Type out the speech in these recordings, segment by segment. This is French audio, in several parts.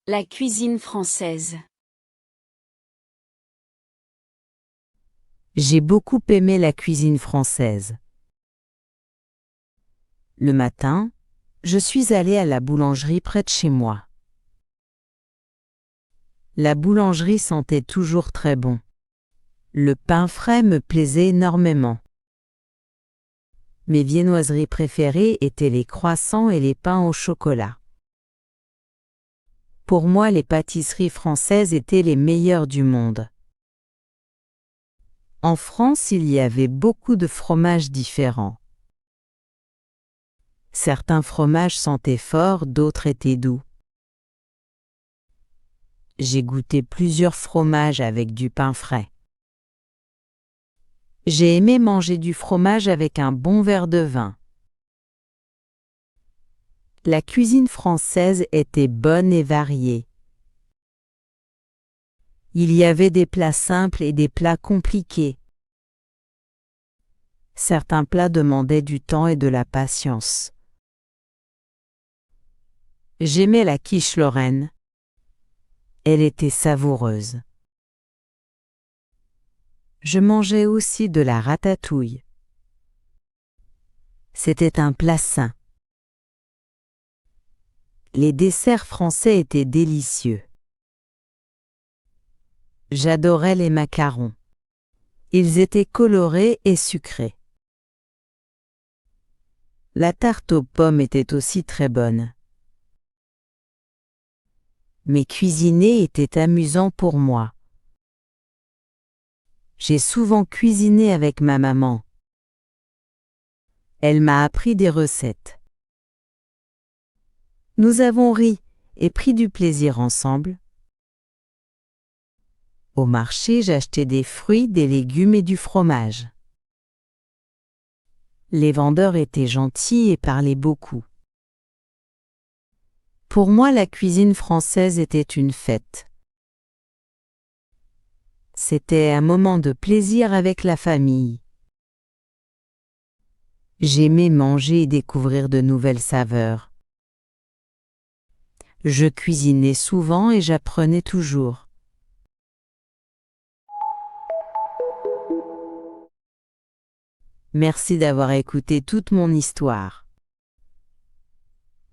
La cuisine française. J'ai beaucoup aimé la cuisine française. Le matin, je suis allée à la boulangerie près de chez moi. La boulangerie sentait toujours très bon. Le pain frais me plaisait énormément. Mes viennoiseries préférées étaient les croissants et les pains au chocolat. Pour moi, les pâtisseries françaises étaient les meilleures du monde. En France, il y avait beaucoup de fromages différents. Certains fromages sentaient fort, d'autres étaient doux. J'ai goûté plusieurs fromages avec du pain frais. J'ai aimé manger du fromage avec un bon verre de vin. La cuisine française était bonne et variée. Il y avait des plats simples et des plats compliqués. Certains plats demandaient du temps et de la patience. J'aimais la quiche lorraine. Elle était savoureuse. Je mangeais aussi de la ratatouille. C'était un plat sain. Les desserts français étaient délicieux. J'adorais les macarons. Ils étaient colorés et sucrés. La tarte aux pommes était aussi très bonne. Mais cuisiner était amusant pour moi. J'ai souvent cuisiné avec ma maman. Elle m'a appris des recettes. Nous avons ri et pris du plaisir ensemble. Au marché, j'achetais des fruits, des légumes et du fromage. Les vendeurs étaient gentils et parlaient beaucoup. Pour moi, la cuisine française était une fête. C'était un moment de plaisir avec la famille. J'aimais manger et découvrir de nouvelles saveurs. Je cuisinais souvent et j'apprenais toujours. Merci d'avoir écouté toute mon histoire.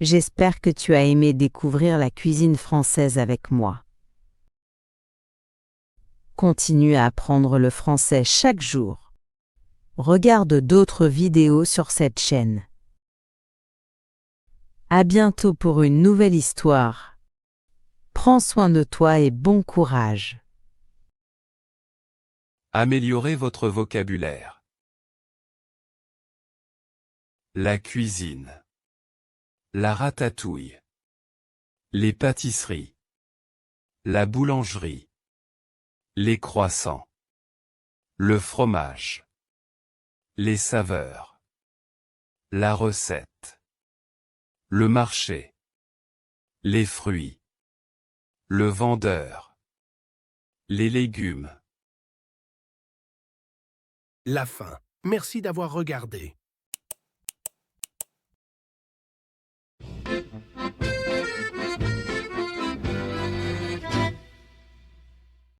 J'espère que tu as aimé découvrir la cuisine française avec moi. Continue à apprendre le français chaque jour. Regarde d'autres vidéos sur cette chaîne. À bientôt pour une nouvelle histoire. Prends soin de toi et bon courage. Améliorez votre vocabulaire. La cuisine. La ratatouille. Les pâtisseries. La boulangerie. Les croissants. Le fromage. Les saveurs. La recette. Le marché. Les fruits. Le vendeur. Les légumes. La fin. Merci d'avoir regardé.